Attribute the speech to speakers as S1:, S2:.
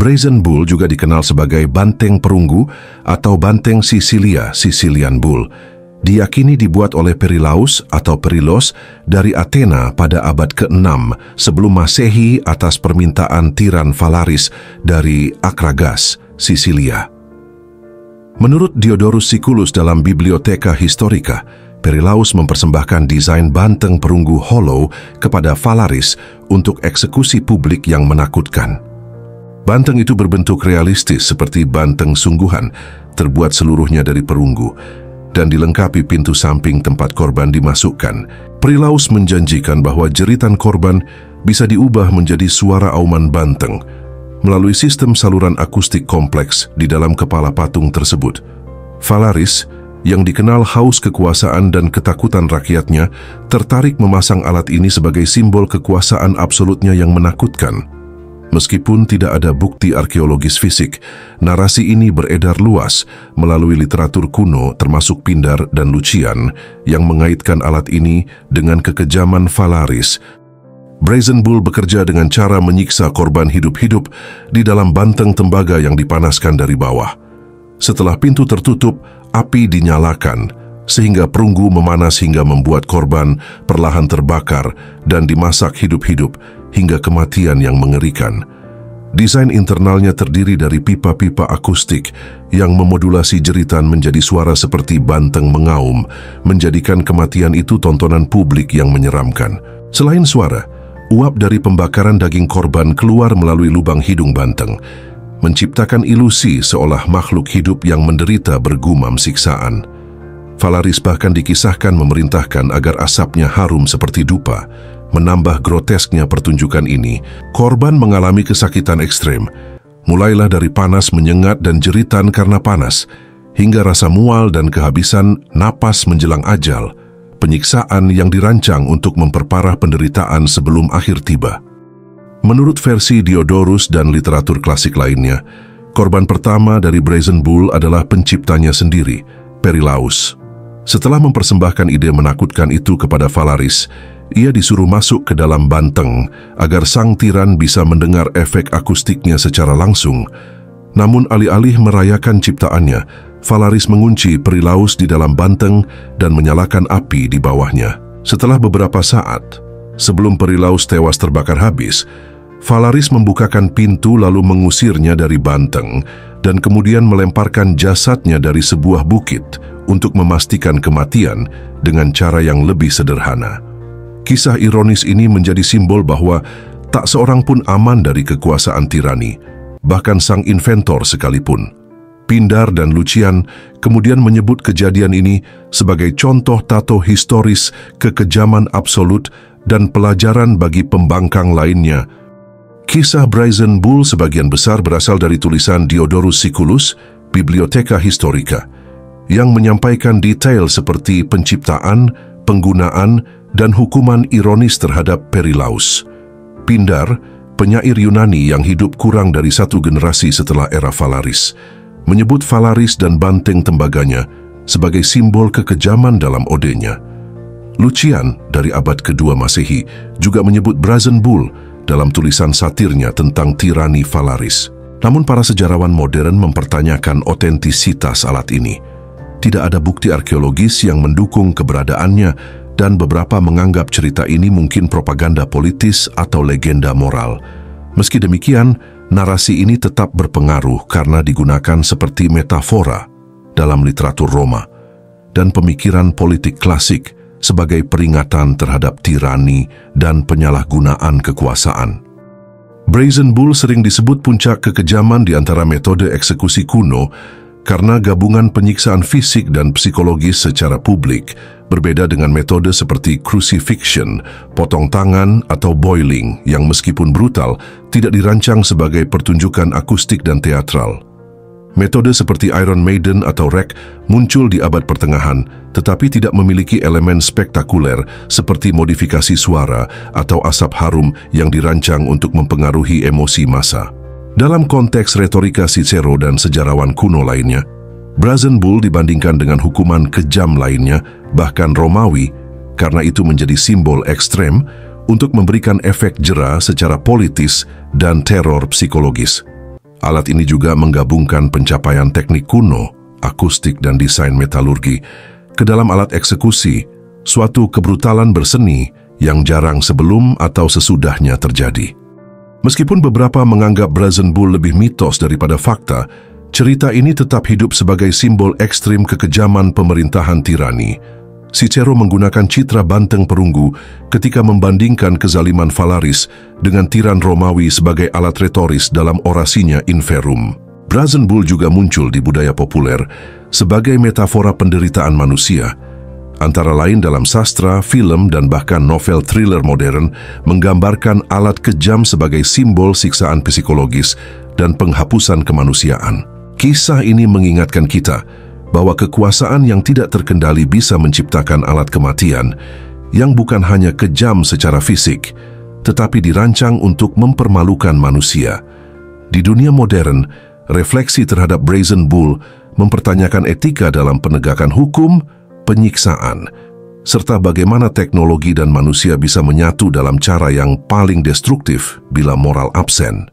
S1: Brazen Bull juga dikenal sebagai banteng perunggu atau banteng Sisilia, Sicilian Bull. Diyakini dibuat oleh Perilaus atau Perilos dari Athena pada abad ke-6 sebelum Masehi atas permintaan tiran Phalaris dari Akragas, Sisilia. Menurut Diodorus Siculus dalam Bibliotheca Historica, Perilaus mempersembahkan desain banteng perunggu hollow kepada Phalaris untuk eksekusi publik yang menakutkan. Banteng itu berbentuk realistis seperti banteng sungguhan, terbuat seluruhnya dari perunggu, dan dilengkapi pintu samping tempat korban dimasukkan. Perilaus menjanjikan bahwa jeritan korban bisa diubah menjadi suara auman banteng melalui sistem saluran akustik kompleks di dalam kepala patung tersebut. Phalaris, yang dikenal haus kekuasaan dan ketakutan rakyatnya, tertarik memasang alat ini sebagai simbol kekuasaan absolutnya yang menakutkan. Meskipun tidak ada bukti arkeologis fisik, narasi ini beredar luas melalui literatur kuno termasuk Pindar dan Lucian yang mengaitkan alat ini dengan kekejaman Phalaris. Brazen Bull bekerja dengan cara menyiksa korban hidup-hidup di dalam banteng tembaga yang dipanaskan dari bawah. Setelah pintu tertutup, api dinyalakan sehingga perunggu memanas hingga membuat korban perlahan terbakar dan dimasak hidup-hidup hingga kematian yang mengerikan. Desain internalnya terdiri dari pipa-pipa akustik yang memodulasi jeritan menjadi suara seperti banteng mengaum, menjadikan kematian itu tontonan publik yang menyeramkan. Selain suara, uap dari pembakaran daging korban keluar melalui lubang hidung banteng, menciptakan ilusi seolah makhluk hidup yang menderita bergumam siksaan. Phalaris bahkan dikisahkan memerintahkan agar asapnya harum seperti dupa. Menambah grotesknya pertunjukan ini, korban mengalami kesakitan ekstrem. Mulailah dari panas menyengat dan jeritan karena panas, hingga rasa mual dan kehabisan napas menjelang ajal, penyiksaan yang dirancang untuk memperparah penderitaan sebelum akhir tiba. Menurut versi Diodorus dan literatur klasik lainnya, korban pertama dari Brazen Bull adalah penciptanya sendiri, Perilaus. Setelah mempersembahkan ide menakutkan itu kepada Phalaris, ia disuruh masuk ke dalam banteng agar sang tiran bisa mendengar efek akustiknya secara langsung. Namun alih-alih merayakan ciptaannya, Phalaris mengunci Perilaus di dalam banteng dan menyalakan api di bawahnya. Setelah beberapa saat, sebelum Perilaus tewas terbakar habis, Phalaris membukakan pintu lalu mengusirnya dari banteng dan kemudian melemparkan jasadnya dari sebuah bukit untuk memastikan kematian dengan cara yang lebih sederhana. Kisah ironis ini menjadi simbol bahwa tak seorang pun aman dari kekuasaan tirani, bahkan sang inventor sekalipun. Pindar dan Lucian kemudian menyebut kejadian ini sebagai contoh tato historis kekejaman absolut dan pelajaran bagi pembangkang lainnya. Kisah Brazen Bull sebagian besar berasal dari tulisan Diodorus Siculus, Bibliotheca Historica, yang menyampaikan detail seperti penciptaan, penggunaan, dan hukuman ironis terhadap Perilaus. Pindar, penyair Yunani yang hidup kurang dari satu generasi setelah era Phalaris, menyebut Phalaris dan banteng tembaganya sebagai simbol kekejaman dalam odenya. Lucian dari abad kedua Masehi juga menyebut Brazen Bull dalam tulisan satirnya tentang tirani Phalaris. Namun para sejarawan modern mempertanyakan otentisitas alat ini. Tidak ada bukti arkeologis yang mendukung keberadaannya, dan beberapa menganggap cerita ini mungkin propaganda politis atau legenda moral. Meski demikian, narasi ini tetap berpengaruh karena digunakan seperti metafora dalam literatur Roma dan pemikiran politik klasik sebagai peringatan terhadap tirani dan penyalahgunaan kekuasaan. Brazen Bull sering disebut puncak kekejaman di antara metode eksekusi kuno karena gabungan penyiksaan fisik dan psikologis secara publik, berbeda dengan metode seperti crucifixion, potong tangan, atau boiling yang meskipun brutal, tidak dirancang sebagai pertunjukan akustik dan teatral. Metode seperti Iron Maiden atau REC muncul di abad pertengahan, tetapi tidak memiliki elemen spektakuler seperti modifikasi suara atau asap harum yang dirancang untuk mempengaruhi emosi massa. Dalam konteks retorika Cicero dan sejarawan kuno lainnya, Brazen Bull dibandingkan dengan hukuman kejam lainnya, bahkan Romawi, karena itu menjadi simbol ekstrem untuk memberikan efek jera secara politis dan teror psikologis. Alat ini juga menggabungkan pencapaian teknik kuno, akustik dan desain metalurgi ke dalam alat eksekusi, suatu kebrutalan berseni yang jarang sebelum atau sesudahnya terjadi. Meskipun beberapa menganggap Brazen Bull lebih mitos daripada fakta, cerita ini tetap hidup sebagai simbol ekstrim kekejaman pemerintahan tirani. Cicero menggunakan citra banteng perunggu ketika membandingkan kezaliman Valaris dengan tiran Romawi sebagai alat retoris dalam orasinya In Verum. Brazen Bull juga muncul di budaya populer sebagai metafora penderitaan manusia. Antara lain dalam sastra, film, dan bahkan novel thriller modern menggambarkan alat kejam sebagai simbol siksaan psikologis dan penghapusan kemanusiaan. Kisah ini mengingatkan kita bahwa kekuasaan yang tidak terkendali bisa menciptakan alat kematian yang bukan hanya kejam secara fisik, tetapi dirancang untuk mempermalukan manusia. Di dunia modern, refleksi terhadap Brazen Bull mempertanyakan etika dalam penegakan hukum, penyiksaan, serta bagaimana teknologi dan manusia bisa menyatu dalam cara yang paling destruktif bila moral absen.